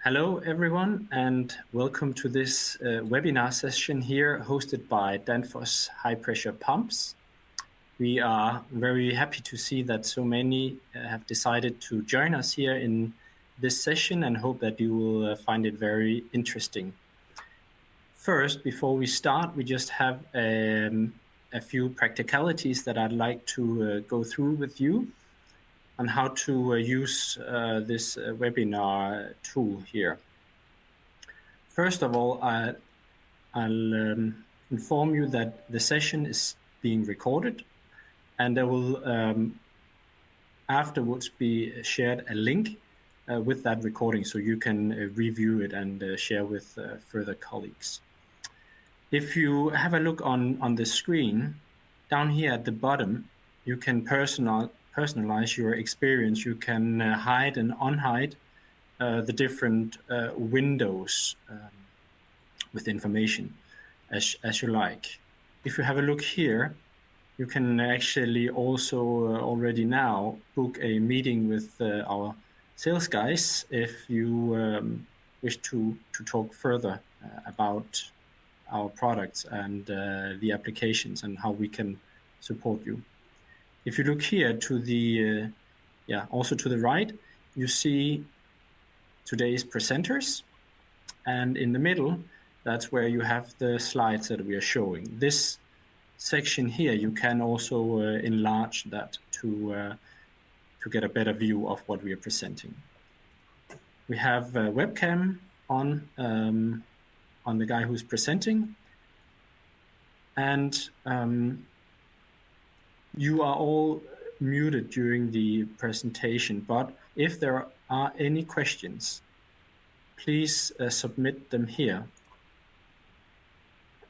Hello, everyone, and welcome to this webinar session here hosted by Danfoss High Pressure Pumps. We are very happy to see that so many have decided to join us here in this session and hope that you will find it very interesting. First, before we start, we just have a few practicalities that I'd like to go through with you on how to use this webinar tool here. First of all, I'll inform you that the session is being recorded, and there will afterwards be shared a link with that recording so you can review it and share with further colleagues. If you have a look on the screen, down here at the bottom, you can personalize your experience. You can hide and unhide the different windows with information as you like. If you have a look here, you can actually also already now book a meeting with our sales guys if you wish to talk further about our products and the applications and how we can support you. If you look here to the, also to the right, you see today's presenters, and in the middle, that's where you have the slides that we are showing. This section here, you can also enlarge that to get a better view of what we are presenting. We have a webcam on the guy who's presenting, and you are all muted during the presentation, but if there are any questions, please submit them here.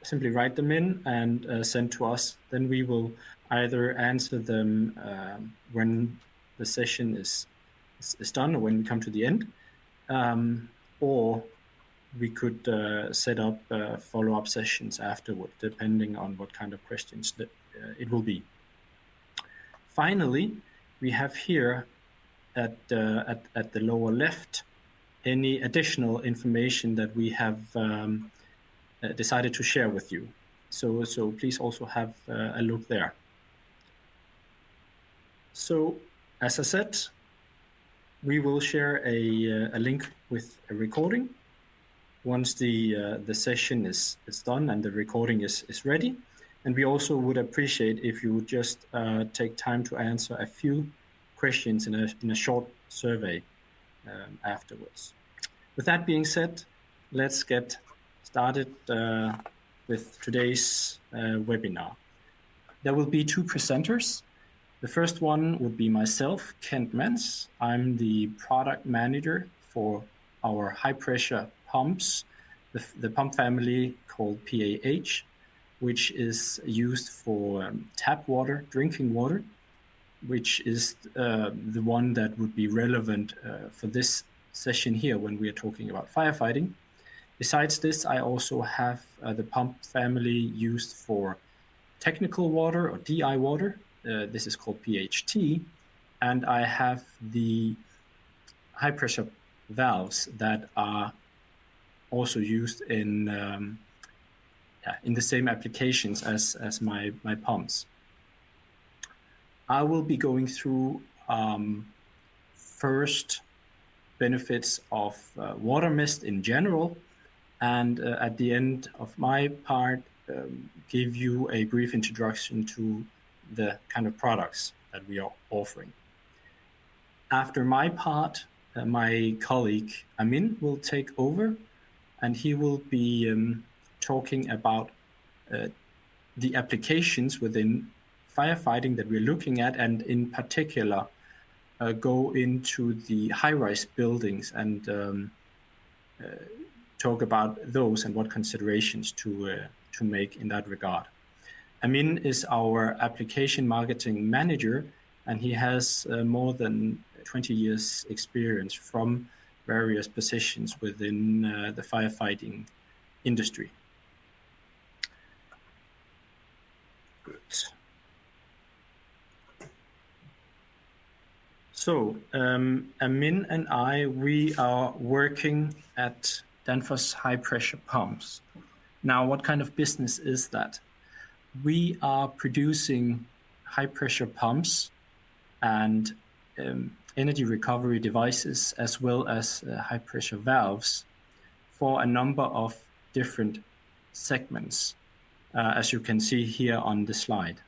Simply write them in and send to us. Then we will either answer them when the session is done or when we come to the end, or we could set up follow-up sessions afterward, depending on what kind of questions that, it will be. Finally, we have here at the lower left any additional information that we have decided to share with you. So please also have a look there. So as I said, we will share a link with a recording once the session is done and the recording is ready. And we also would appreciate if you would just take time to answer a few questions in a short survey afterwards. With that being said, let's get started with today's webinar. There will be two presenters. The first one would be myself, Mentz. I'm the product manager for our high pressure pumps, the pump family called PAH, which is used for tap water, drinking water, which is the one that would be relevant for this session here when we are talking about firefighting. Besides this, I also have the pump family used for technical water or DI water. This is called PHT. And I have the high pressure valves that are also used in the same applications as my pumps. I will be going through first benefits of water mist in general, and at the end of my part, give you a brief introduction to the kind of products that we are offering. After my part, my colleague Amin will take over, and he will be talking about the applications within firefighting that we're looking at, and in particular go into the high-rise buildings and talk about those and what considerations to make in that regard. Amin is our application marketing manager, and he has more than 20 years experience from various positions within the firefighting industry. Good. So, Amin and we are working at Danfoss High Pressure Pumps. Now, what kind of business is that? We are producing high pressure pumps and energy recovery devices, as well as high pressure valves for a number of different segments, as you can see here on the slide.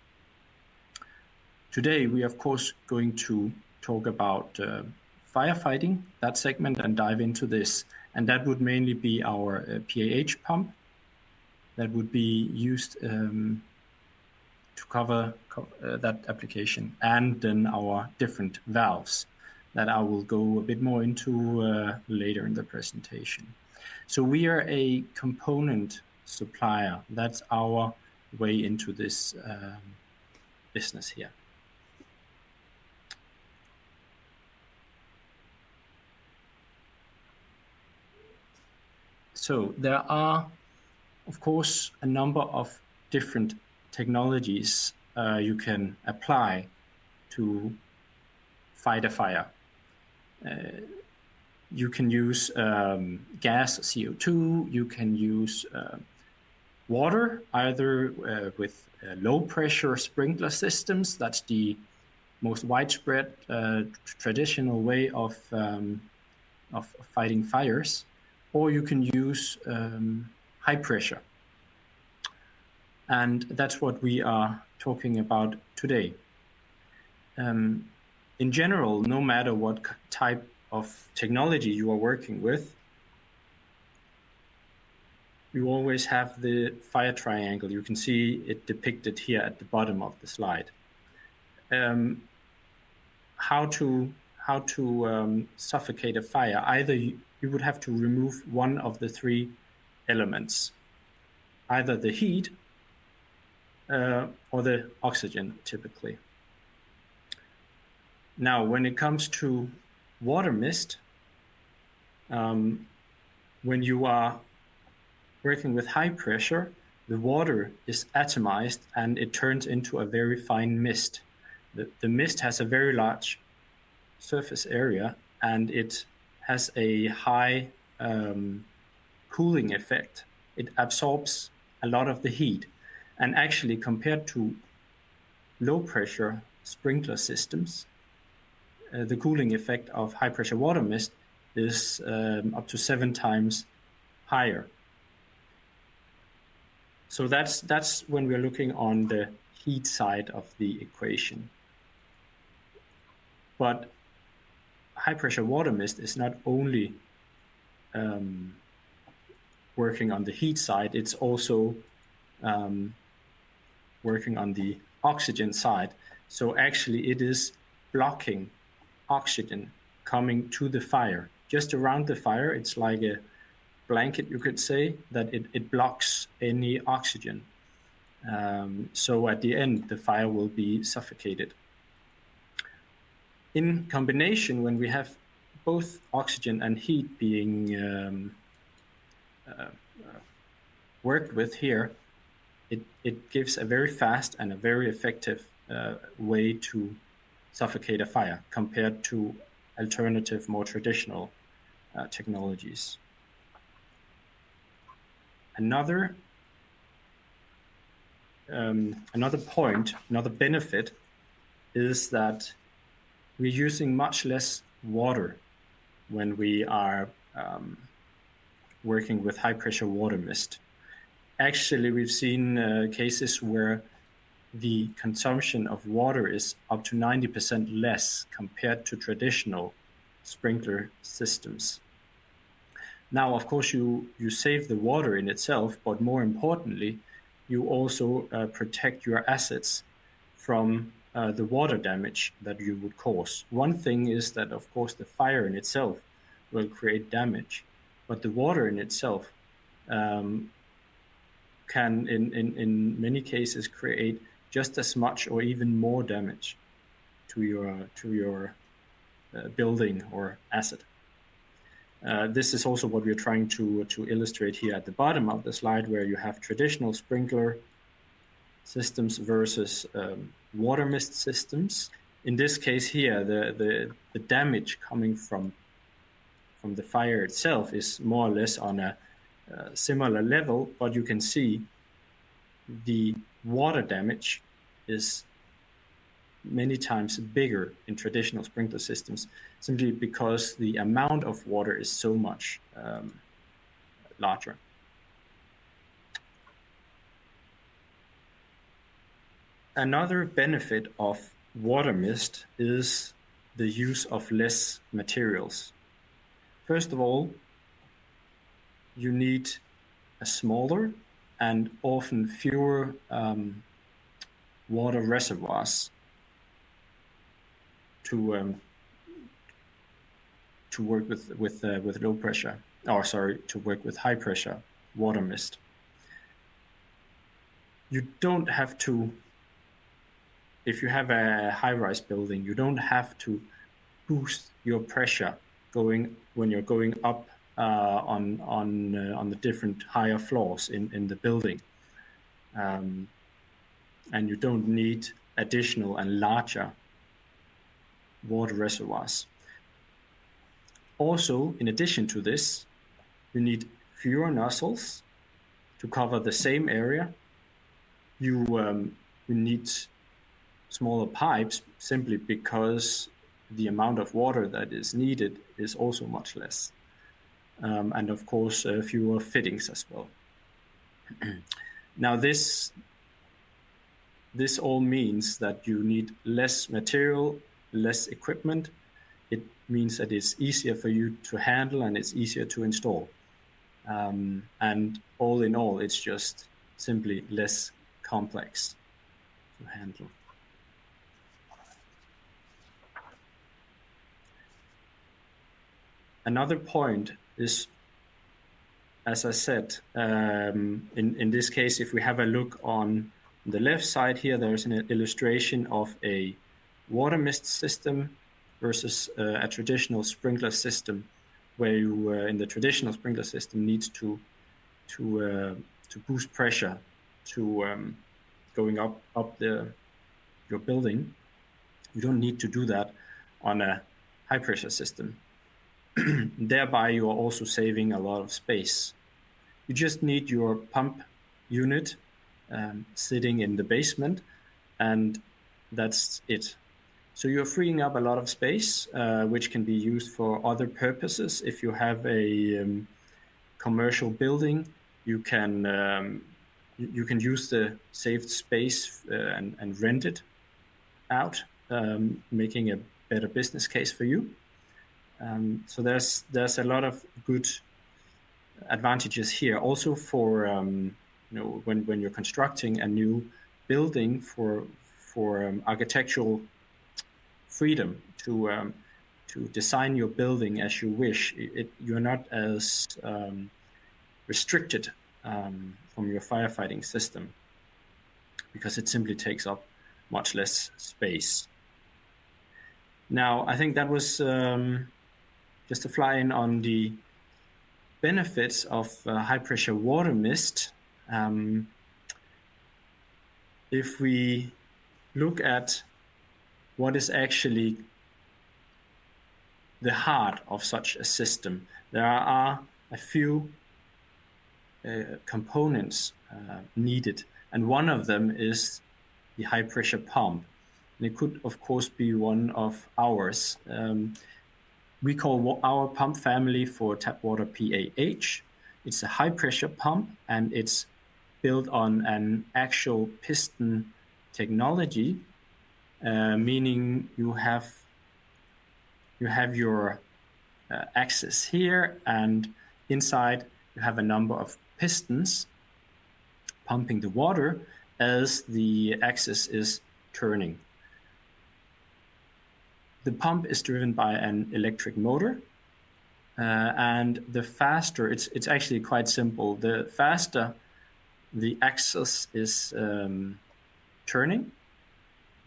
Today, we are, of course, going to talk about firefighting, that segment, and dive into this. And that would mainly be our PAH pump that would be used to cover that application, and then our different valves that I will go a bit more into later in the presentation. So we are a component supplier. That's our way into this business here. So there are, of course, a number of different technologies you can apply to fight a fire. You can use gas, CO2, you can use water, either with low pressure sprinkler systems. That's the most widespread traditional way of fighting fires. Or you can use high pressure. And that's what we are talking about today. In general, no matter what type of technology you are working with, you always have the fire triangle. You can see it depicted here at the bottom of the slide. How to suffocate a fire? Either you would have to remove one of the three elements, either the heat or the oxygen, typically. Now, when it comes to water mist, when you are working with high pressure, the water is atomized and it turns into a very fine mist. The mist has a very large surface area, and it has a high cooling effect. It absorbs a lot of the heat. And actually, compared to low pressure sprinkler systems, the cooling effect of high pressure water mist is up to 7 times higher. So that's when we're looking on the heat side of the equation. But high pressure water mist is not only working on the heat side, it's also working on the oxygen side. So actually it is blocking oxygen coming to the fire. Just around the fire, it's like a blanket, you could say, that it blocks any oxygen. So at the end, the fire will be suffocated. In combination, when we have both oxygen and heat being worked with here, it gives a very fast and a very effective way to suffocate a fire compared to alternative, more traditional technologies. Another point, another benefit is that we're using much less water when we are working with high pressure water mist. Actually, we've seen cases where the consumption of water is up to 90% less compared to traditional sprinkler systems. Now, of course, you save the water in itself, but more importantly, you also protect your assets from the water damage that you would cause. One thing is that, of course, the fire in itself will create damage, but the water in itself can, in many cases, create just as much or even more damage to your building or asset. This is also what we're trying to illustrate here at the bottom of the slide, where you have traditional sprinkler systems versus water mist systems. in this case here, the damage coming from the fire itself is more or less on a similar level, but you can see the water damage is many times bigger in traditional sprinkler systems, simply because the amount of water is so much larger. Another benefit of water mist is the use of less materials. First of all, you need a smaller and often fewer water reservoirs to work with low pressure, to work with high pressure water mist. You don't have to, if you have a high-rise building, you don't have to boost your pressure when you're going up on the different higher floors in the building, and you don't need additional and larger water reservoirs. Also, in addition to this, you need fewer nozzles to cover the same area. You need smaller pipes simply because the amount of water that is needed is also much less. And of course, fewer fittings as well. Now, this all means that you need less material, less equipment. It means that it's easier for you to handle and it's easier to install. And all in all, it's just simply less complex to handle. Another point is, as I said, in this case, if we have a look on the left side here, there's an illustration of a water mist system versus a traditional sprinkler system, where you, in the traditional sprinkler system, needs to boost pressure to going up your building. You don't need to do that on a high pressure system. Thereby, you are also saving a lot of space. You just need your pump unit sitting in the basement, and that's it. So you're freeing up a lot of space, which can be used for other purposes. If you have a commercial building, you can use the saved space and rent it out, making a better business case for you. So there's a lot of good advantages here. Also for when you're constructing a new building for architectural freedom to design your building as you wish. You're not as restricted from your firefighting system, because it simply takes up much less space. Now, I think that was just to fly in on the benefits of high pressure water mist. If we look at what is actually the heart of such a system, there are a few components needed, and one of them is the high pressure pump. And it could, of course, be one of ours. We call our pump family for tap water PAH. It's a high pressure pump, and it's built on an actual piston technology, meaning you have your axis here, and inside you have a number of pistons pumping the water as the axis is turning. The pump is driven by an electric motor, and the faster, it's actually quite simple. The faster the axis is turning,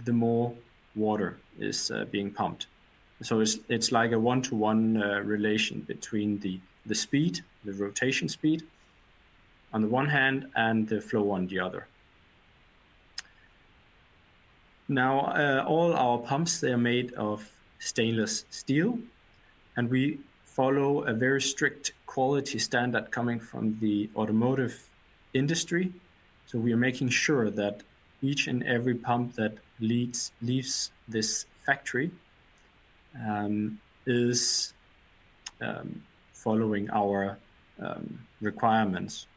the more water is being pumped. So it's like a one-to-one relation between the speed, the rotation speed on the one hand, and the flow on the other. Now, all our pumps, they are made of stainless steel, and we follow a very strict quality standard coming from the automotive industry. So we are making sure that each and every pump that leaves this factory is following our requirements.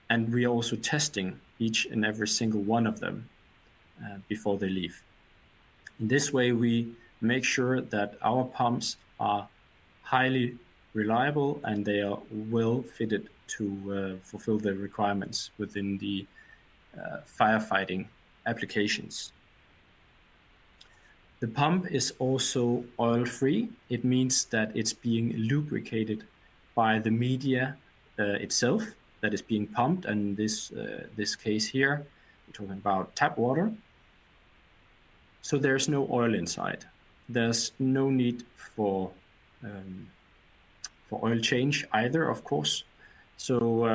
And we are also testing each and every single one of them before they leave. In this way, we make sure that our pumps are highly reliable and they are well fitted to fulfill the requirements within the firefighting applications. The pump is also oil-free. It means that it's being lubricated by the media itself that is being pumped. And this case here, we're talking about tap water. So there's no oil inside. There's no need for oil change either, of course. So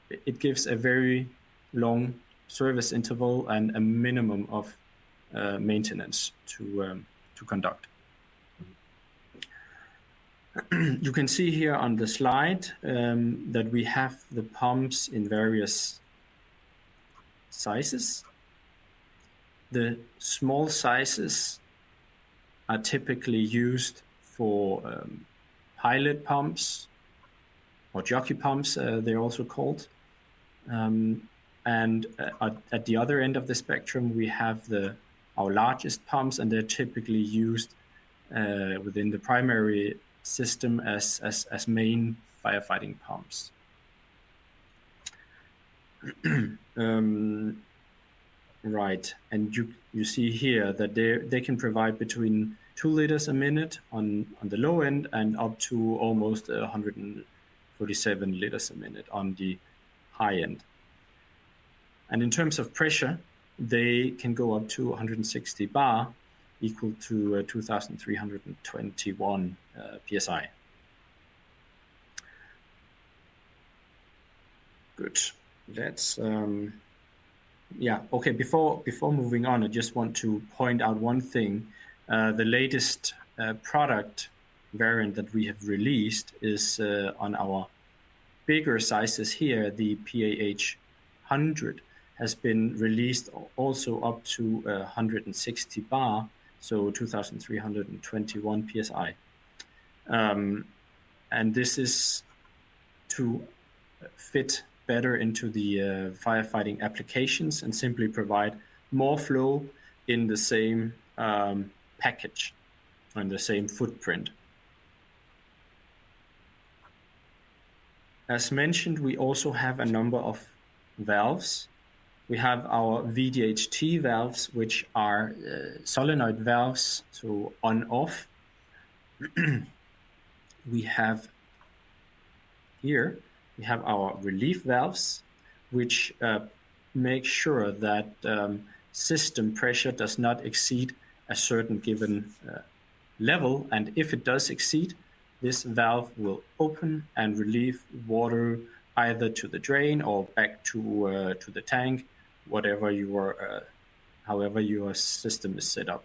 it gives a very long service interval and a minimum of maintenance to conduct. You can see here on the slide that we have the pumps in various sizes. The small sizes are typically used for pilot pumps or jockey pumps, they're also called. And at the other end of the spectrum, we have our largest pumps, and they're typically used within the primary system as main firefighting pumps. Right, and you see here that they can provide between 2 liters a minute on the low end and up to almost 147 liters a minute on the high end. And in terms of pressure, they can go up to 160 bar, equal to 2,321 psi. Good. Let's okay. Before moving on, I just want to point out one thing. The latest product variant that we have released is on our bigger sizes here. The PAH 100 has been released also up to 160 bar, so 2,321 psi. And this is to fit better into the firefighting applications and simply provide more flow in the same package and the same footprint. As mentioned, we also have a number of valves. We have our VDHT valves, which are solenoid valves, so on-off. We have our relief valves, which make sure that system pressure does not exceed a certain given level. And if it does exceed, this valve will open and relieve water either to the drain or back to the tank, however your system is set up.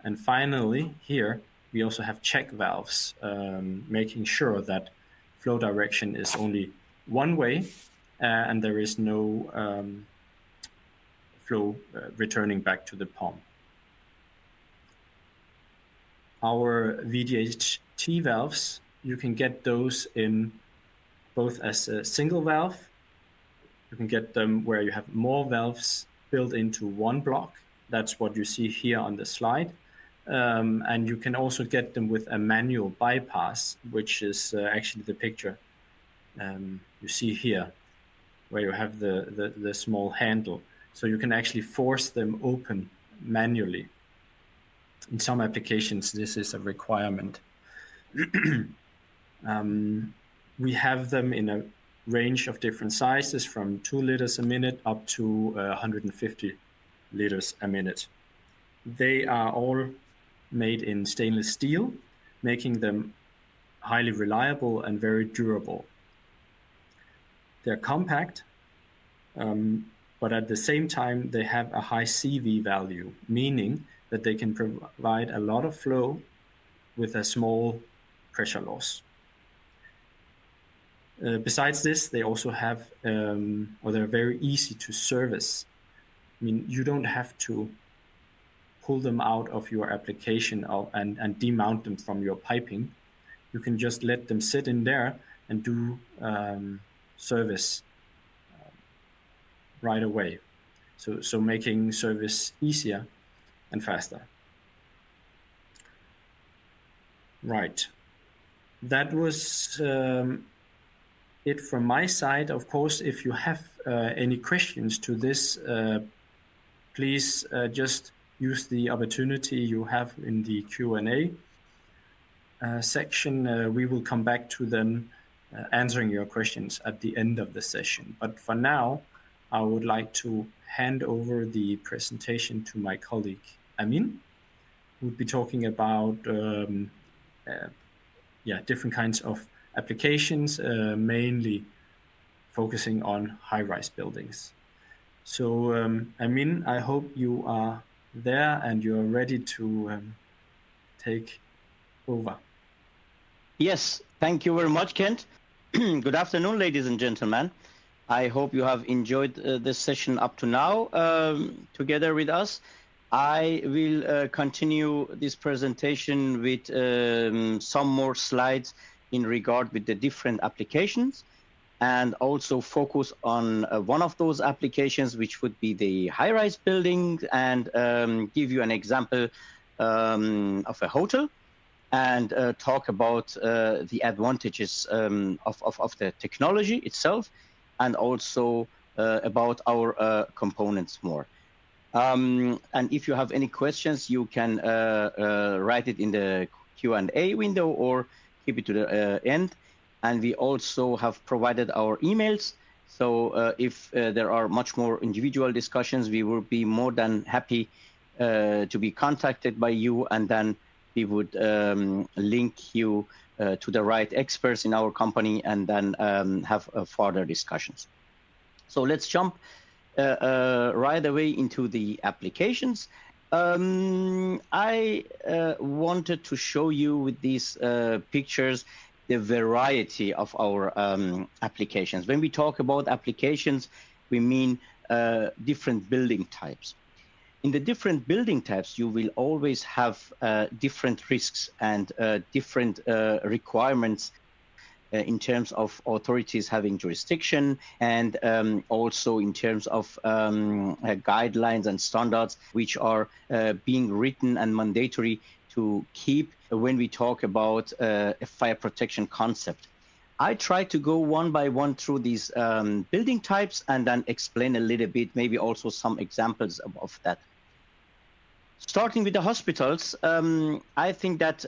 And finally, here we also have check valves, making sure that flow direction is only one way and there is no flow returning back to the pump. Our VDHT valves, you can get those in both as a single valve. You can get them where you have more valves built into one block. That's what you see here on the slide. And you can also get them with a manual bypass, which is actually the picture you see here, where you have the small handle. So you can actually force them open manually. In some applications, this is a requirement. We have them in a range of different sizes, from 2 liters a minute up to 150 liters a minute. They are all made in stainless steel, making them highly reliable and very durable. They're compact. but at the same time, they have a high CV value, meaning that they can provide a lot of flow with a small pressure loss. Besides this, they also have, or they're very easy to service. I mean, you don't have to pull them out of your application and demount them from your piping. You can just let them sit in there and do service right away. So making service easier and faster. Right. That was it from my side. Of course, if you have any questions to this, please just use the opportunity you have in the Q&A section. We will come back to them answering your questions at the end of the session. But for now, I would like to hand over the presentation to my colleague, Amin, who would be talking about different kinds of applications, mainly focusing on high-rise buildings. So, Amin, I hope you are there and you're ready to take over. Yes, thank you very much, Kent. Good afternoon, ladies and gentlemen. I hope you have enjoyed this session up to now together with us. I will continue this presentation with some more slides in regard with the different applications, and also focus on one of those applications, which would be the high-rise building, and give you an example of a hotel, and talk about the advantages of the technology itself, and also about our components more. And if you have any questions, you can write it in the Q&A window or keep it to the end. And we also have provided our emails. So if there are much more individual discussions, we will be more than happy to be contacted by you, and then we would link you to the right experts in our company, and then have further discussions. So let's jump right away into the applications. I wanted to show you with these pictures the variety of our applications. When we talk about applications, we mean different building types. In the different building types, you will always have different risks and different requirements in terms of authorities having jurisdiction, and also in terms of guidelines and standards which are being written and mandatory to keep when we talk about a fire protection concept. I try to go one by one through these building types and then explain a little bit, maybe also some examples of that. Starting with the hospitals, I think that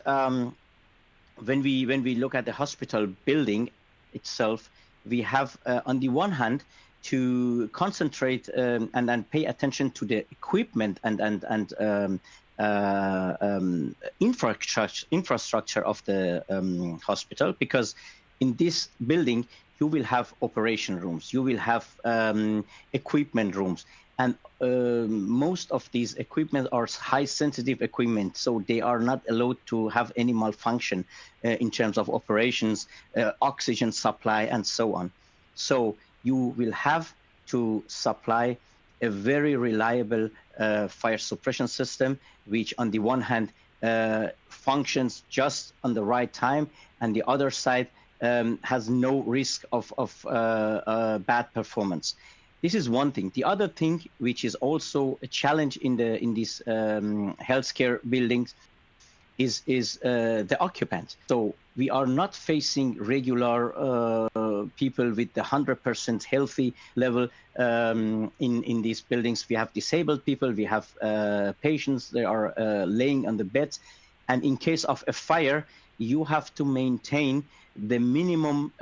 when we look at the hospital building itself, we have on the one hand to concentrate and then pay attention to the equipment and infrastructure of the hospital, because in this building you will have operation rooms, you will have equipment rooms, and most of these equipment are high sensitive equipment, so they are not allowed to have any malfunction in terms of operations, oxygen supply, and so on. So you will have to supply a very reliable fire suppression system, which on the one hand functions just on the right time, and the other side has no risk of bad performance. This is one thing. The other thing, which is also a challenge in these healthcare buildings, is the occupant. So we are not facing regular people with the 100% healthy level in these buildings. We have disabled people, we have patients, they are laying on the beds, and in case of a fire, you have to maintain the minimum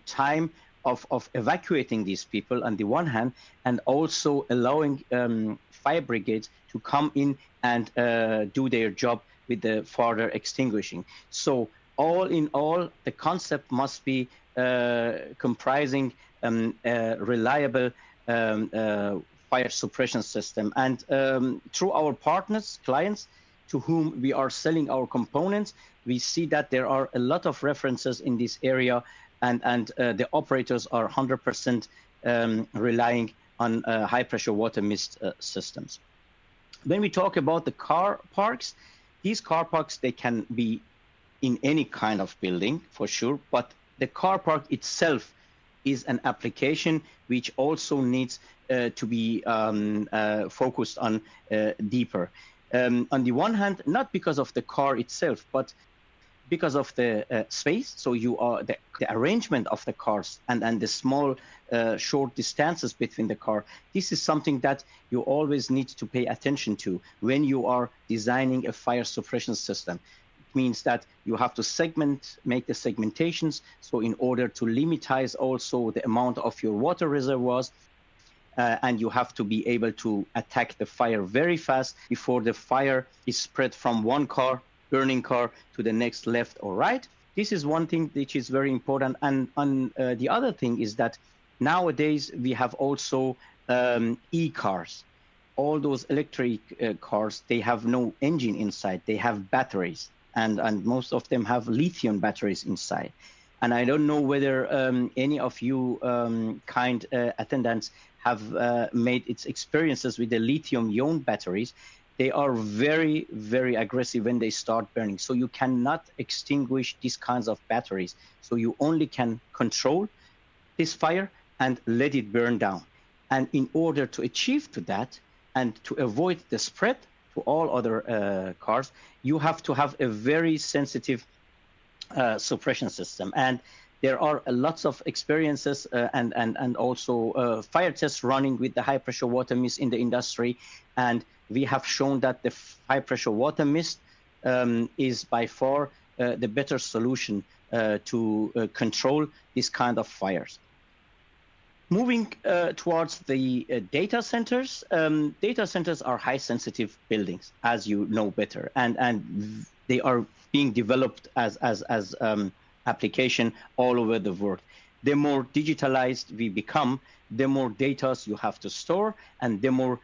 time of evacuating these people on the one hand, and also allowing fire brigades to come in and do their job with the further extinguishing. So all in all, the concept must be comprising a reliable fire suppression system. And through our partners, clients, to whom we are selling our components, we see that there are a lot of references in this area, and the operators are 100% relying on high pressure water mist systems. When we talk about the car parks, these car parks, they can be in any kind of building for sure, but the car park itself is an application which also needs to be focused on deeper. On the one hand, not because of the car itself, but because of the space. So you are the arrangement of the cars and the small short distances between the car. This is something that you always need to pay attention to when you are designing a fire suppression system. It means that you have to make the segmentations. So in order to limitize also the amount of your water reservoirs, and you have to be able to attack the fire very fast before the fire is spread from one burning car to the next left or right. This is one thing which is very important. And the other thing is that nowadays we have also e-cars. All those electric cars, they have no engine inside. They have batteries, and most of them have lithium batteries inside. And I don't know whether any of you kind attendants have made its experiences with the lithium-ion batteries. They are very, very aggressive when they start burning. So you cannot extinguish these kinds of batteries. So you only can control this fire and let it burn down. And in order to achieve to that and to avoid the spread to all other cars, you have to have a very sensitive suppression system. And there are lots of experiences and also fire tests running with the high pressure water mist in the industry. And we have shown that the high pressure water mist is by far the better solution to control this kind of fires. Moving towards the data centers. Data centers are high sensitive buildings, as you know better, and they are being developed as application all over the world. The more digitalized we become, the more data you have to store, and the more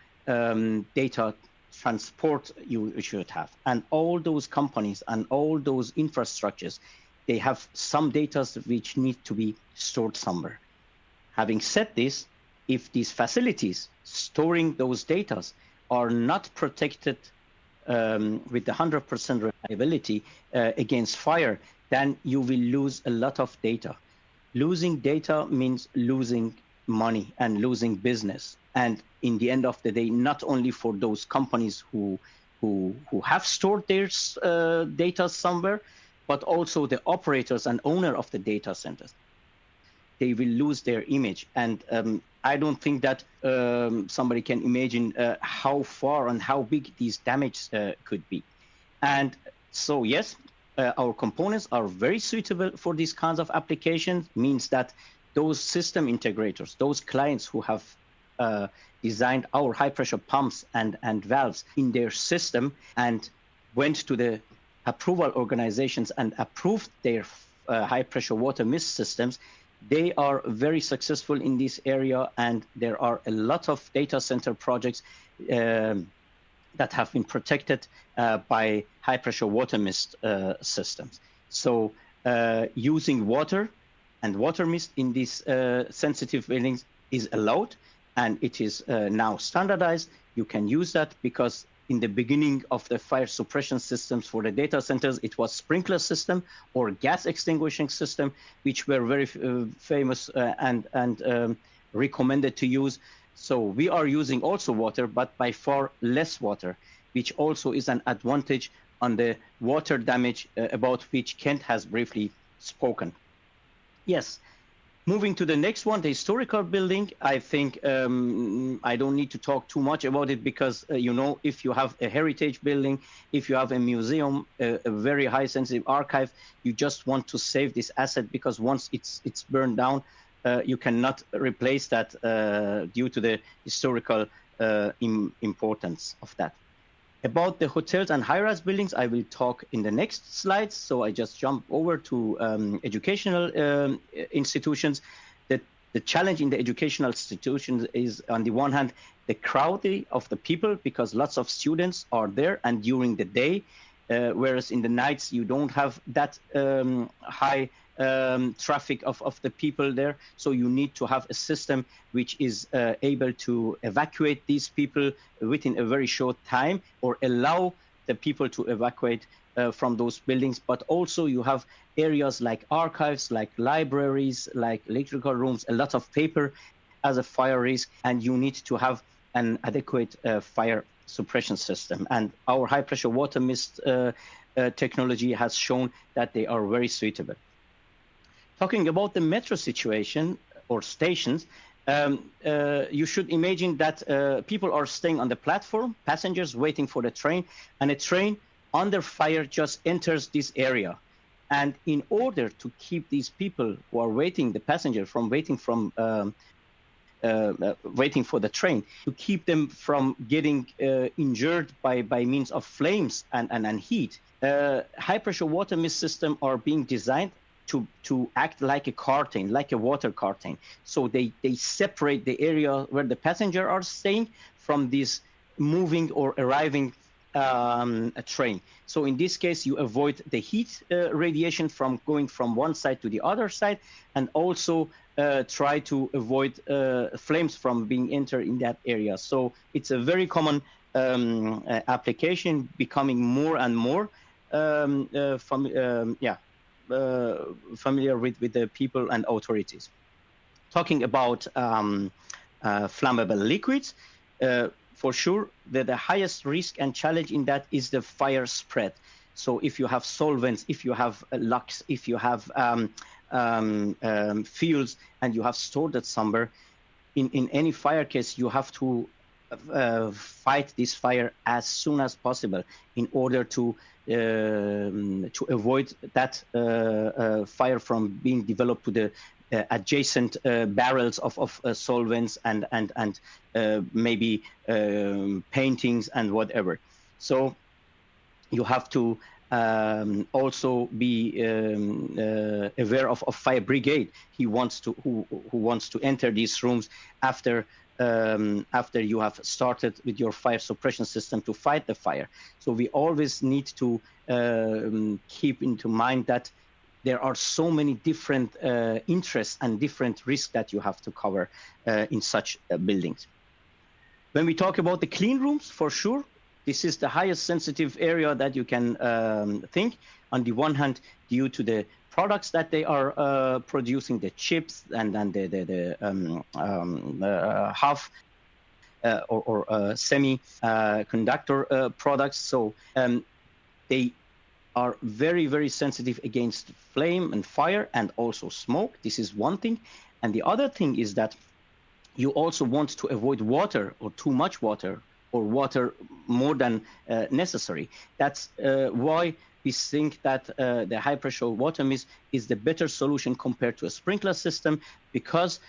data transport you should have. And all those companies and all those infrastructures, they have some data which need to be stored somewhere. Having said this, if these facilities storing those data are not protected with the 100% reliability against fire, then you will lose a lot of data. Losing data means losing money and losing business. And in the end of the day, not only for those companies who have stored their data somewhere, but also the operators and owner of the data centers. They will lose their image. And I don't think that somebody can imagine how far and how big these damages could be. And so, yes, our components are very suitable for these kinds of applications. Means that those system integrators, those clients who have designed our high pressure pumps and valves in their system and went to the approval organizations and approved their high pressure water mist systems, they are very successful in this area. And there are a lot of data center projects that have been protected by high pressure water mist systems. So using water and water mist in these sensitive buildings is allowed, and it is now standardized. You can use that because in the beginning of the fire suppression systems for the data centers, it was sprinkler system or gas extinguishing system, which were very famous and recommended to use. So we are using also water, but by far less water, which also is an advantage on the water damage about which Kent has briefly spoken. Yes, moving to the next one, the historical building. I think I don't need to talk too much about it because, you know, if you have a heritage building, if you have a museum, a very high sensitive archive, you just want to save this asset because once it's burned down, you cannot replace that due to the historical importance of that. About the hotels and high-rise buildings, I will talk in the next slides. So I just jump over to educational institutions. The The challenge in the educational institutions is, on the one hand, the crowding of the people, because lots of students are there and during the day, whereas in the nights you don't have that high traffic of the people there. So you need to have a system which is able to evacuate these people within a very short time, or allow the people to evacuate from those buildings. But also you have areas like archives, like libraries, like electrical rooms, a lot of paper as a fire risk, and you need to have an adequate fire suppression system. And our high pressure water mist technology has shown that they are very suitable. Talking about the metro situation or stations, you should imagine that people are staying on the platform, passengers waiting for the train, and a train under fire just enters this area. And in order to keep these people who are waiting, the passenger from waiting for the train, to keep them from getting injured by means of flames and heat, high pressure water mist system are being designed to act like a curtain, like a water curtain. So they separate the area where the passenger are staying from this moving or arriving a train. So in this case, you avoid the heat radiation from going from one side to the other side, and also try to avoid flames from being entered in that area. So it's a very common application, becoming more and more familiar with the people and authorities. Talking about flammable liquids, for sure, the highest risk and challenge in that is the fire spread. So if you have solvents, if you have lux, if you have fuels, and you have stored it somewhere, in any fire case, you have to fight this fire as soon as possible in order to avoid that fire from being developed to the adjacent barrels of solvents and maybe paintings and whatever. So you have to also be aware of fire brigade. Who wants to enter these rooms after you have started with your fire suppression system to fight the fire. So we always need to keep into mind that there are so many different interests and different risks that you have to cover in such buildings. When we talk about the clean rooms, for sure, this is the highest sensitive area that you can think. On the one hand, due to the products that they are producing, the chips and the half or semi-conductor products. So they are very, very sensitive against flame and fire and also smoke. This is one thing. And the other thing is that you also want to avoid water or too much water or water more than necessary. That's why we think that the high pressure water mist is the better solution compared to a sprinkler system, because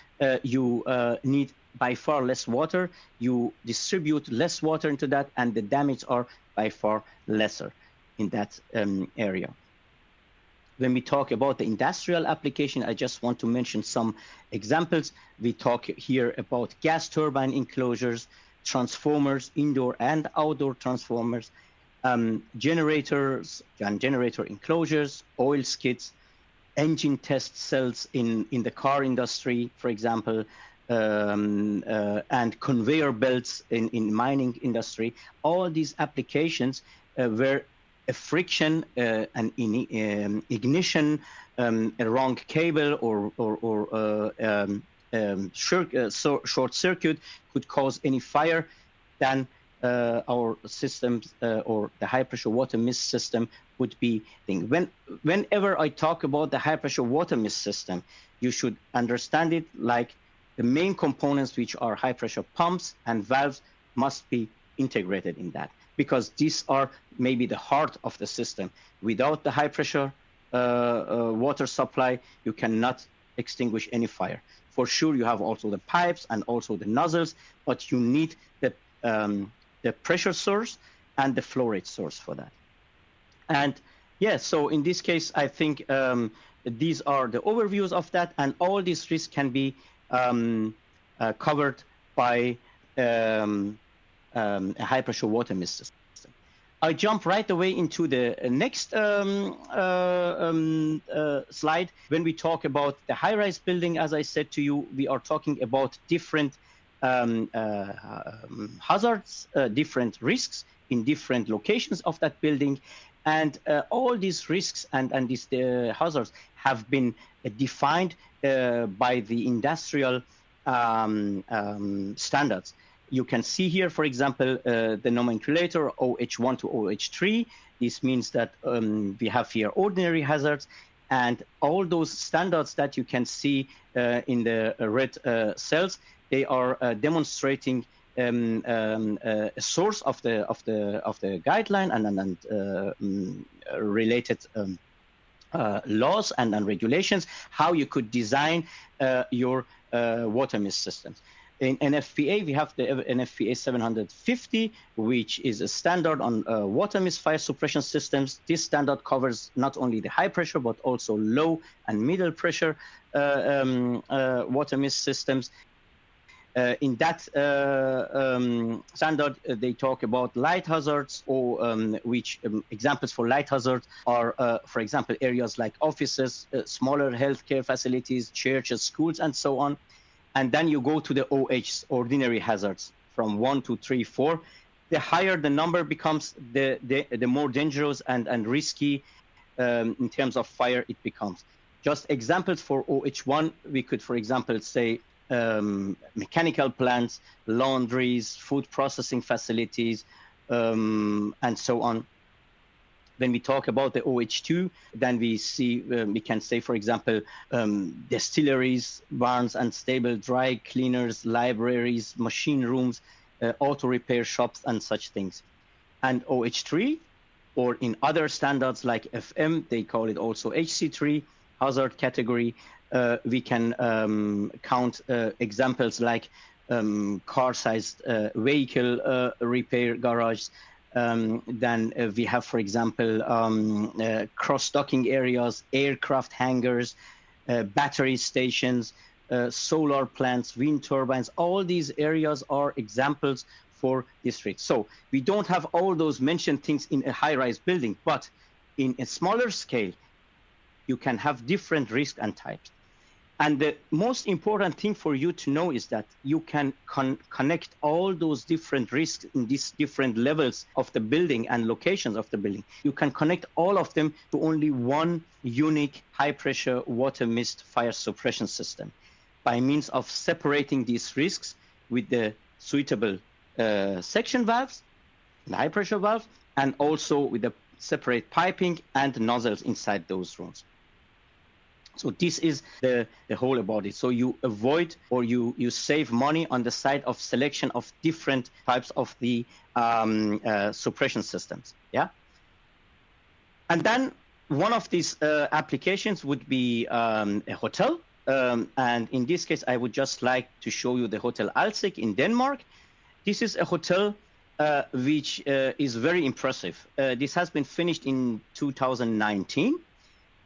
you need by far less water, you distribute less water into that, and the damage are by far lesser in that area. When we talk about the industrial application, I just want to mention some examples. We talk here about gas turbine enclosures, transformers, indoor and outdoor transformers, generators and generator enclosures, oil skids, engine test cells in the car industry, for example, and conveyor belts in mining industry. All these applications where a friction, an ignition, a wrong cable or short circuit could cause any fire, then our systems or the high pressure water mist system would be thing. Whenever I talk about the high pressure water mist system, you should understand it like the main components, which are high pressure pumps and valves, must be integrated in that, because these are maybe the heart of the system. Without the high pressure water supply, you cannot extinguish any fire. For sure, you have also the pipes and also the nozzles, but you need the pressure source and the flow rate source for that. And yeah, so in this case, I think these are the overviews of that, and all these risks can be covered by a high pressure water mist system. I jump right away into the next slide. When we talk about the high-rise building, as I said to you, we are talking about different hazards, different risks in different locations of that building. And all these risks and these hazards have been defined by the industrial standards. You can see here, for example, the nomenclature OH1 to OH3. This means that we have here ordinary hazards, and all those standards that you can see in the red cells, they are demonstrating a source of the guideline and related laws and regulations, how you could design your water mist systems. In NFPA, we have the NFPA 750, which is a standard on water mist fire suppression systems. This standard covers not only the high pressure, but also low and middle pressure water mist systems. In that standard, they talk about light hazards, or which examples for light hazards are, for example, areas like offices, smaller healthcare facilities, churches, schools, and so on. And then you go to the OH, ordinary hazards, from 1, 2, 3, 4. The higher the number becomes, the more dangerous and risky in terms of fire it becomes. Just examples for OH1, we could, for example, say mechanical plants, laundries, food processing facilities, and so on. When we talk about the OH2, then we can say, for example, distilleries, barns and stable, dry cleaners, libraries, machine rooms, auto repair shops, and such things. And OH3, or in other standards like FM, they call it also HC3, hazard category. We can count examples like car-sized vehicle repair garage. Then we have, for example, cross-docking areas, aircraft hangars, battery stations, solar plants, wind turbines. All these areas are examples for districts. So we don't have all those mentioned things in a high-rise building, but in a smaller scale, you can have different risks and types. And the most important thing for you to know is that you can connect all those different risks in these different levels of the building and locations of the building. You can connect all of them to only one unique high-pressure water mist fire suppression system by means of separating these risks with the suitable section valves, the high-pressure valve, and also with the separate piping and nozzles inside those rooms. So this is the whole about it. So you avoid, or you save money on the side of selection of different types of the suppression systems. Yeah. And then one of these applications would be a hotel. And in this case, I would just like to show you the Hotel Alsec in Denmark. This is a hotel which is very impressive. This has been finished in 2019.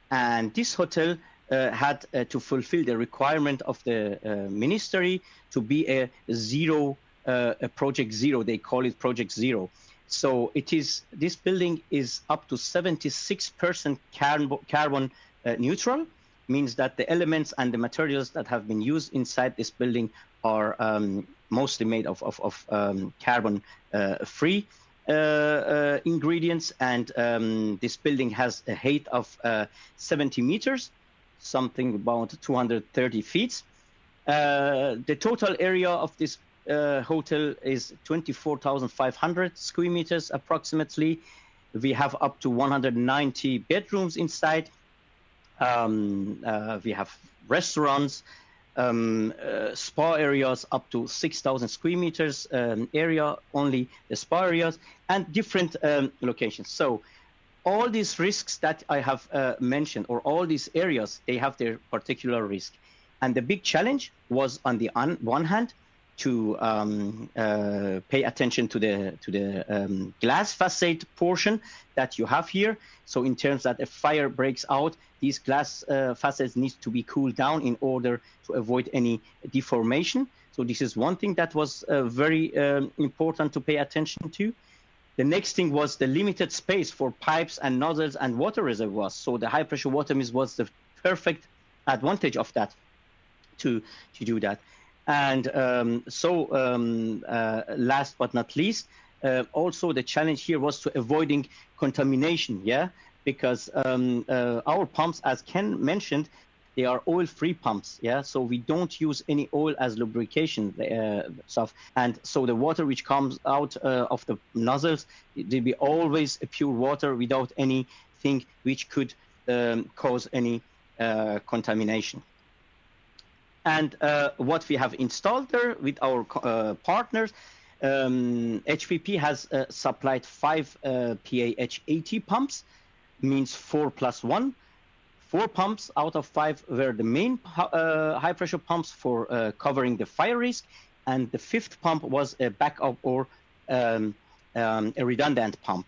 And this hotel had to fulfill the requirement of the ministry to be a zero, a project zero. They call it project zero. So this building is up to 76% carbon neutral, means that the elements and the materials that have been used inside this building are mostly made of carbon free ingredients. And this building has a height of 70 meters. Something about 230 feet. The total area of this hotel is 24,500 square meters approximately. We have up to 190 bedrooms inside. We have restaurants, spa areas up to 6,000 square meters area, only the spa areas, and different locations. So all these risks that I have mentioned, or all these areas, they have their particular risk. And the big challenge was, on the one hand, to pay attention to the glass facade portion that you have here. So in terms that a fire breaks out, these glass facades need to be cooled down in order to avoid any deformation. So this is one thing that was very important to pay attention to. The next thing was the limited space for pipes and nozzles and water reservoirs. So the high pressure water mist was the perfect advantage of that to do that. And last but not least, also the challenge here was to avoiding contamination, yeah, because our pumps, as Ken mentioned, they are oil-free pumps, yeah, so we don't use any oil as lubrication stuff, and so the water which comes out of the nozzles, it will be always a pure water without anything which could cause any contamination. And what we have installed there with our partners, HPP has supplied 5 PAH80 pumps, means 4+1. 4 pumps out of 5 were the main high pressure pumps for covering the fire risk, and the 5th pump was a backup or a redundant pump,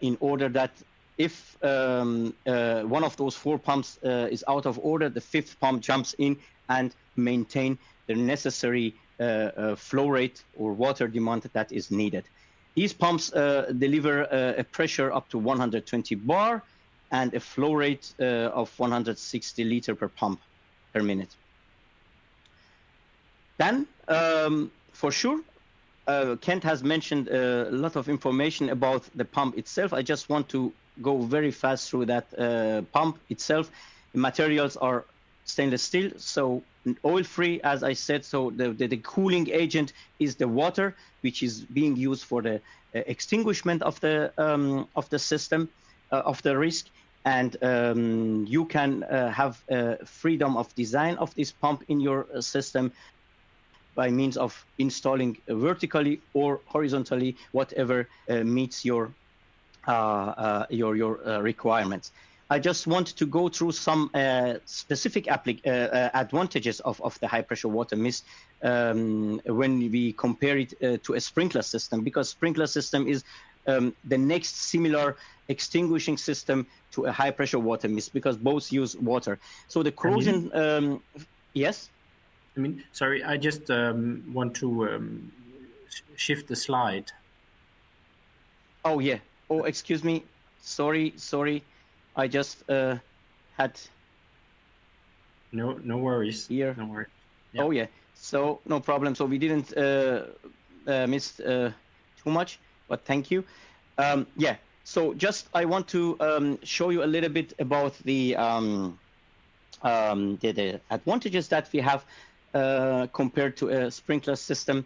in order that if one of those 4 pumps is out of order, the 5th pump jumps in and maintain the necessary flow rate or water demand that is needed. These pumps deliver a pressure up to 120 bar and a flow rate of 160 liter per pump per minute. Then, for sure, Kent has mentioned a lot of information about the pump itself. I just want to go very fast through that pump itself. The materials are stainless steel, so oil-free, as I said. So the cooling agent is the water, which is being used for the extinguishment of the system of the risk. And you can have freedom of design of this pump in your system by means of installing vertically or horizontally, whatever meets your requirements. I just want to go through some specific advantages of the high pressure water mist when we compare it to a sprinkler system, because sprinkler system is the next similar extinguishing system to a high pressure water mist, because both use water. So the corrosion, yes? I mean, sorry, I just want to shift the slide. Oh, yeah. Oh, excuse me. Sorry. I just had... No worries. Here. No worries. Yeah. Oh, yeah. So, no problem. So we didn't miss too much, but thank you. Yeah. So just I want to show you a little bit about the advantages that we have compared to a sprinkler system.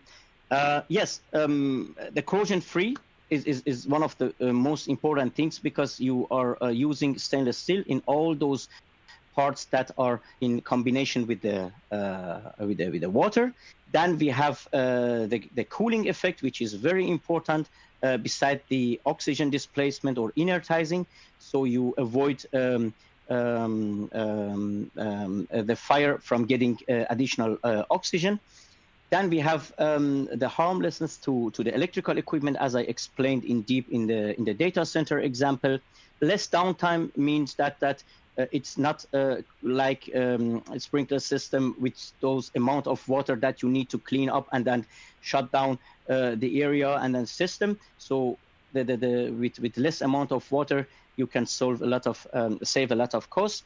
Yes, the corrosion-free is one of the most important things, because you are using stainless steel in all those parts that are in combination with the water. Then we have the cooling effect, which is very important. Beside the oxygen displacement or inertizing, so you avoid the fire from getting additional oxygen. Then we have the harmlessness to the electrical equipment, as I explained in the data center example. Less downtime means that it's not like a sprinkler system with those amount of water that you need to clean up and then shut down the area and then system. So with less amount of water, you can save a lot of costs.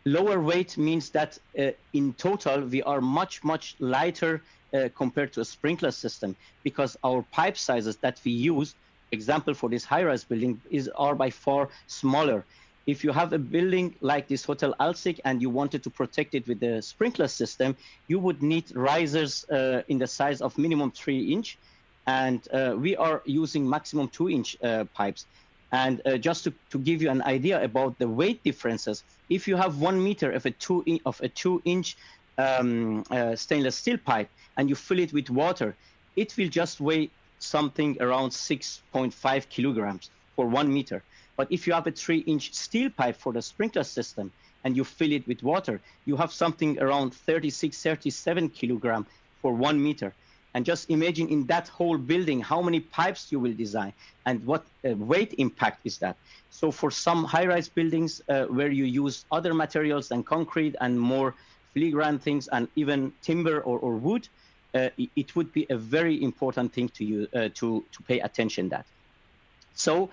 Lower weight means that in total we are much lighter compared to a sprinkler system, because our pipe sizes that we use, example for this high-rise building, are by far smaller. If you have a building like this Hotel Alsec and you wanted to protect it with the sprinkler system, you would need risers in the size of minimum 3-inch, and we are using maximum 2-inch pipes. And just to give you an idea about the weight differences, if you have 1 meter of a 2-inch stainless steel pipe and you fill it with water, it will just weigh something around 6.5 kilograms for 1 meter. But if you have a 3-inch steel pipe for the sprinkler system and you fill it with water, you have something around 36, 37 kilogram for 1 meter. And just imagine in that whole building, how many pipes you will design and what weight impact is that. So for some high-rise buildings where you use other materials than concrete and more filigrane things and even timber or wood, it would be a very important thing to you to pay attention to that. So,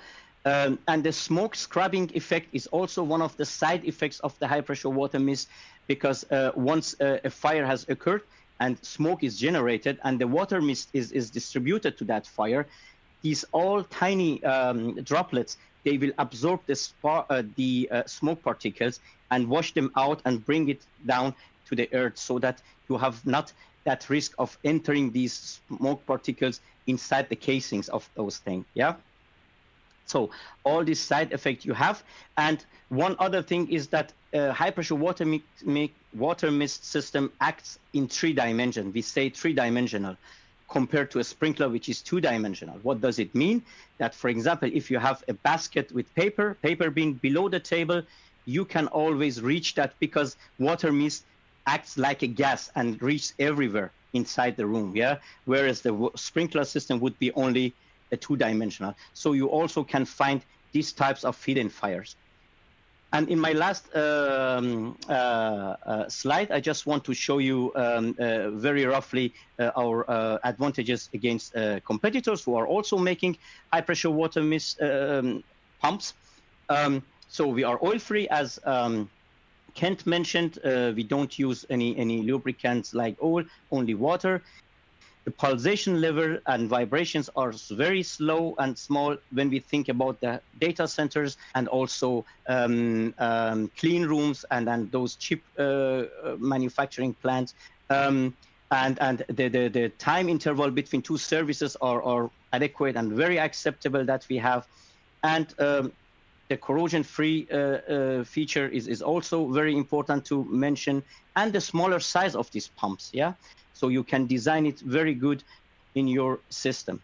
and the smoke scrubbing effect is also one of the side effects of the high-pressure water mist, because once a fire has occurred and smoke is generated and the water mist is distributed to that fire, these all tiny droplets, they will absorb the smoke particles and wash them out and bring it down to the earth, so that you have not that risk of entering these smoke particles inside the casings of those things. Yeah. So all these side effects you have. And one other thing is that high pressure water mist system acts in 3 dimensions. We say 3-dimensional compared to a sprinkler, which is 2-dimensional. What does it mean? That, for example, if you have a basket with paper being below the table, you can always reach that, because water mist acts like a gas and reaches everywhere inside the room. Yeah. Whereas the sprinkler system would be only a 2-dimensional. So you also can find these types of hidden fires. And in my last slide, I just want to show you very roughly our advantages against competitors who are also making high pressure water mist pumps. So we are oil-free, as Kent mentioned. We don't use any lubricants like oil, only water. The pulsation level and vibrations are very slow and small when we think about the data centers and also clean rooms and those chip manufacturing plants. And the time interval between 2 services are adequate and very acceptable that we have. And the corrosion-free feature is also very important to mention, and the smaller size of these pumps. Yeah. So you can design it very good in your system.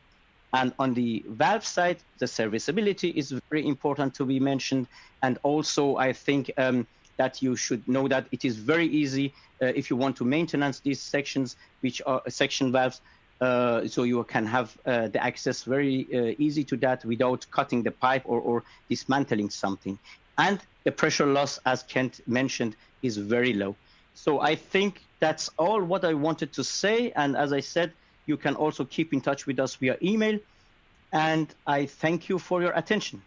And on the valve side, the serviceability is very important to be mentioned. And also, I think that you should know that it is very easy if you want to maintenance these sections, which are section valves. So you can have the access very easy to that without cutting the pipe or dismantling something. And the pressure loss, as Kent mentioned, is very low. So I think that's all what I wanted to say. And as I said, you can also keep in touch with us via email. And I thank you for your attention.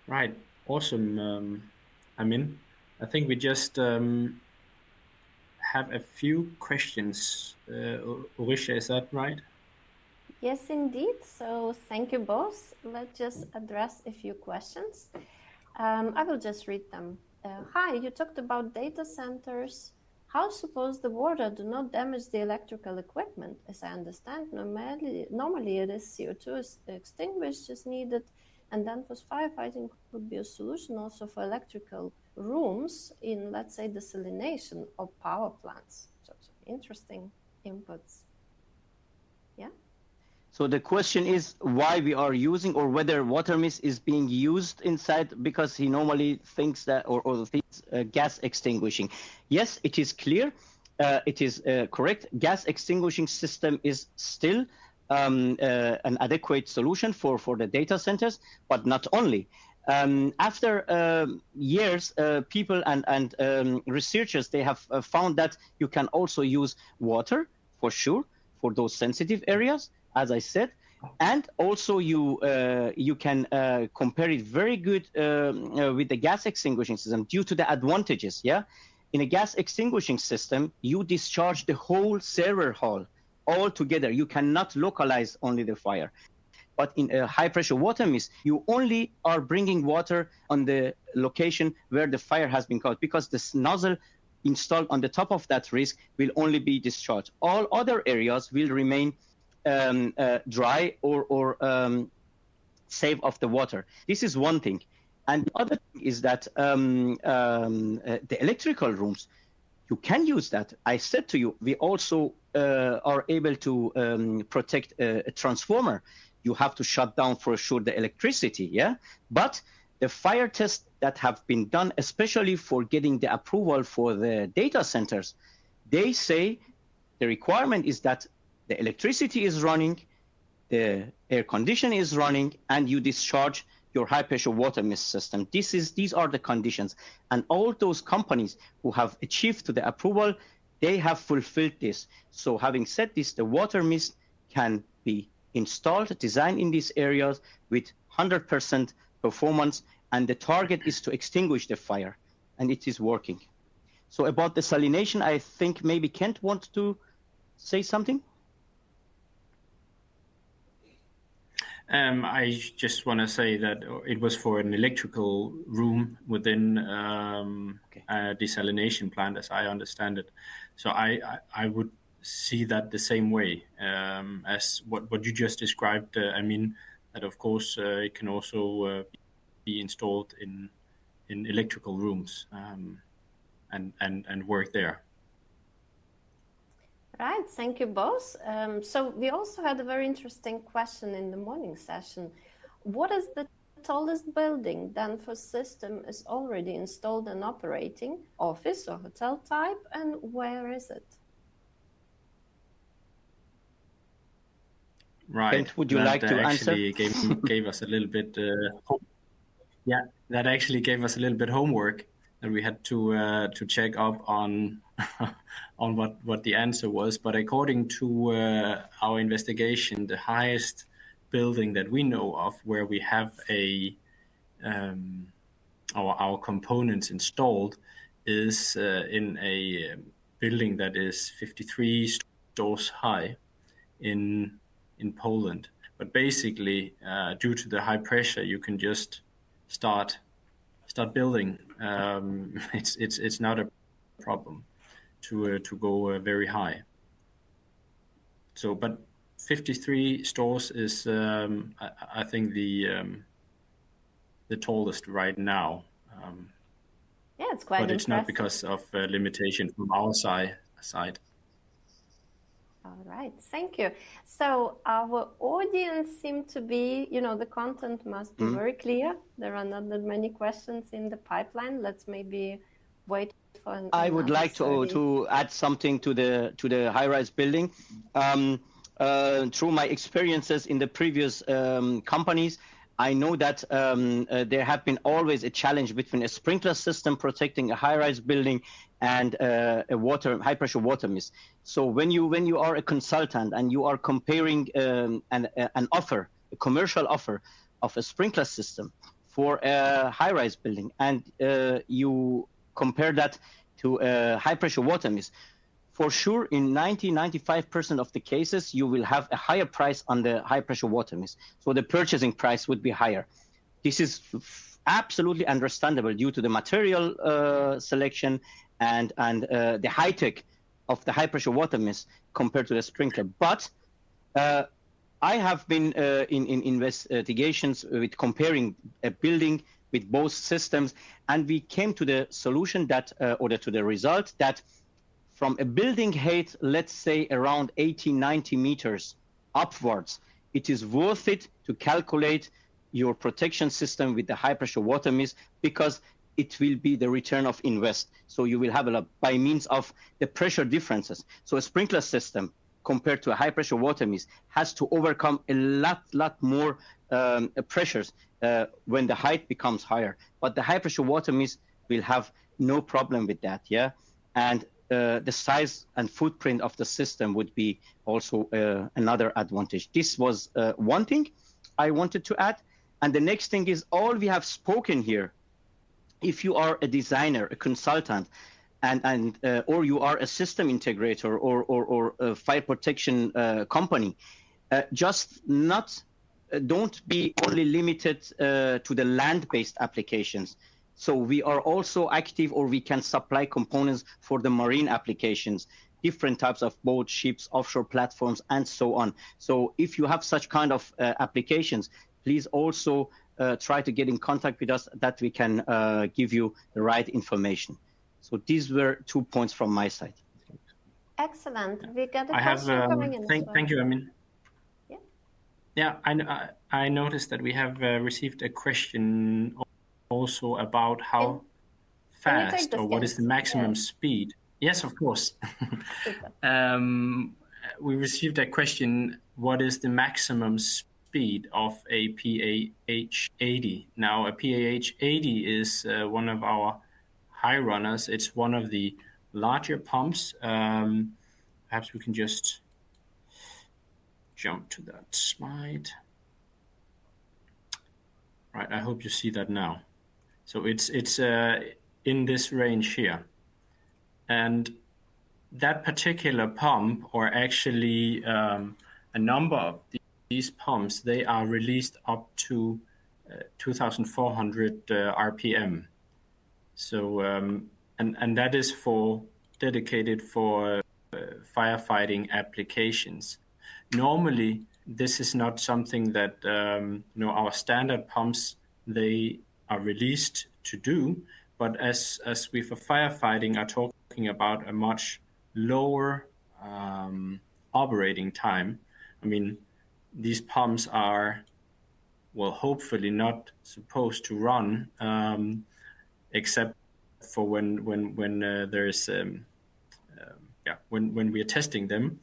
Right. Awesome, Amin. I think we just have a few questions. Orisha, is that right? Yes, indeed. So thank you both. Let's just address a few questions. I will just read them. Hi, you talked about data centers. How suppose the water do not damage the electrical equipment? As I understand, normally it is CO2 extinguished is needed, and Danfoss firefighting could be a solution also for electrical rooms in, let's say, desalination or power plants. So interesting inputs. Yeah. So the question is why we are using, or whether water mist is being used inside, because he normally thinks that, or thinks gas extinguishing. Yes, it is clear. It is correct. Gas extinguishing system is still an adequate solution for the data centers, but not only. After years, people and researchers, they have found that you can also use water, for sure, for those sensitive areas, as I said, and also you can compare it very good with the gas extinguishing system due to the advantages. Yeah, in a gas extinguishing system, you discharge the whole server hall all together. You cannot localize only the fire. But in a high pressure water mist, you only are bringing water on the location where the fire has been caught, because this nozzle installed on the top of that risk will only be discharged. All other areas will remain dry or save of the water. This is one thing. And the other thing is that the electrical rooms, you can use that. I said to you, we also are able to protect a transformer. You have to shut down for sure the electricity, yeah? But The fire tests that have been done, especially for getting the approval for the data centers, they say the requirement is that the electricity is running, the air conditioning is running, and you discharge your high pressure water mist system. These are the conditions. And all those companies who have achieved to the approval, they have fulfilled this. So having said this, the water mist can be installed, designed in these areas with 100% performance, and the target is to extinguish the fire, and it is working. So about the salination, I think maybe Kent wants to say something. I just want to say that it was for an electrical room within a desalination plant, as I understand it. So I would see that the same way as what you just described. I mean, that of course it can also be installed in electrical rooms and work there. Right, thank you both. So we also had a very interesting question in the morning session. What is the tallest building Danfoss system is already installed and operating, office or hotel type, and where is it? Right. Kent, would you like to answer? Gave us a little bit. Yeah, that actually gave us a little bit homework that we had to check up on on what the answer was. But according to our investigation, the highest building that we know of where we have our components installed is in a building that is 53 stories high in Poland. But basically, due to the high pressure, you can just start building. It's not a problem to go very high. So, but 53 stories is I think the tallest right now. Yeah, it's quite impressive. But it's not because of limitation from our side. All right, thank you. So our audience seem to be, the content must be very clear. There are not that many questions in the pipeline. Let's maybe wait for I would like to add something to the high-rise building. Through my experiences in the previous companies, I know that there have been always a challenge between a sprinkler system protecting a high-rise building and a high-pressure water mist. So when you are a consultant and you are comparing an offer, a commercial offer of a sprinkler system for a high-rise building, and you compare that to a high-pressure water mist, for sure, in 95% of the cases, you will have a higher price on the high-pressure water mist. So the purchasing price would be higher. This is absolutely understandable due to the material selection and the high tech of the high-pressure water mist compared to the sprinkler. But I have been in investigations with comparing a building with both systems, and we came to the solution that, to the result that from a building height, let's say around 80, 90 meters upwards, it is worth it to calculate your protection system with the high pressure water mist, because it will be the return of invest. So you will have a lot by means of the pressure differences. So a sprinkler system compared to a high pressure water mist has to overcome a lot more pressures when the height becomes higher. But the high pressure water mist will have no problem with that, yeah? And the size and footprint of the system would be also another advantage. This was one thing I wanted to add. And the next thing is, all we have spoken here, if you are a designer, a consultant, and or you are a system integrator or a fire protection company, don't be only limited to the land-based applications. So we are also active, or we can supply components for the marine applications, different types of boats, ships, offshore platforms, and so on. So if you have such kind of applications, please also try to get in contact with us, that we can give you the right information. So these were 2 points from my side. Excellent. We got a question coming in. Thank you, Amin. Yeah. Yeah, I noticed that we have received a question also about how fast or what is the maximum speed. Yes, of course. We received a question, what is the maximum speed of a PAH 80? Now, a PAH 80 is one of our high runners. It's one of the larger pumps. Perhaps we can just jump to that slide. Right, I hope you see that now. So it's in this range here. And that particular pump, or actually a number of these pumps, they are released up to 2,400 RPM. So, and that is dedicated for firefighting applications. Normally, this is not something that our standard pumps they are released to do, but as we for firefighting are talking about a much lower operating time. I mean, these pumps are, well, hopefully not supposed to run except for when there's when we are testing them.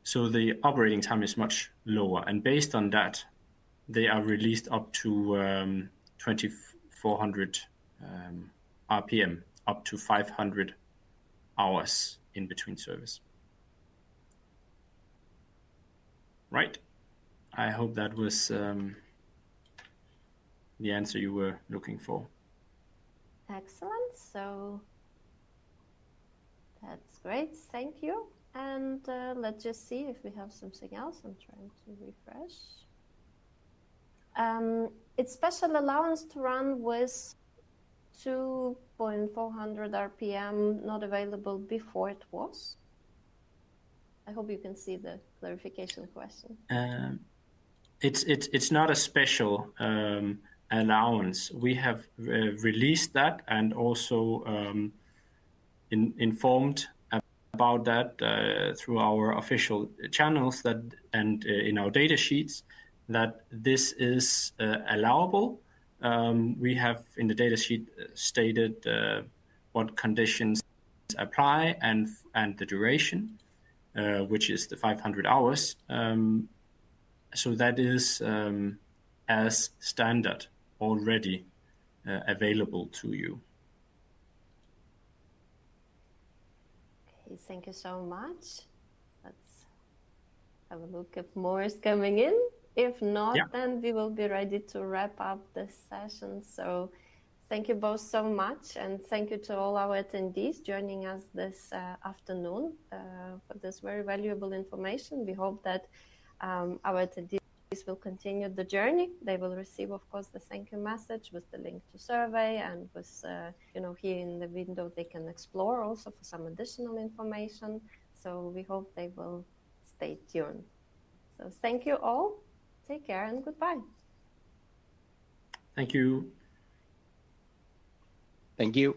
So the operating time is much lower, and based on that, they are released up to 2,400 RPM, up to 500 hours in between service. Right. I hope that was the answer you were looking for. Excellent. So that's great. Thank you. And let's just see if we have something else. I'm trying to refresh. It's special allowance to run with 2,400 RPM, not available before it was. I hope you can see the clarification question. It's not a special allowance. We have released that and also informed about that through our official channels and in our data sheets that this is allowable. We have in the data sheet stated what conditions apply and the duration, which is the 500 hours. So that is as standard already available to you. Okay, thank you so much. Let's have a look if more is coming in. If not, then we will be ready to wrap up this session. So thank you both so much, and thank you to all our attendees joining us this afternoon for this very valuable information. We hope that our attendees will continue the journey. They will receive, of course, the thank you message with the link to survey, and with here in the window they can explore also for some additional information. So we hope they will stay tuned. So thank you all. Take care and goodbye. Thank you. Thank you.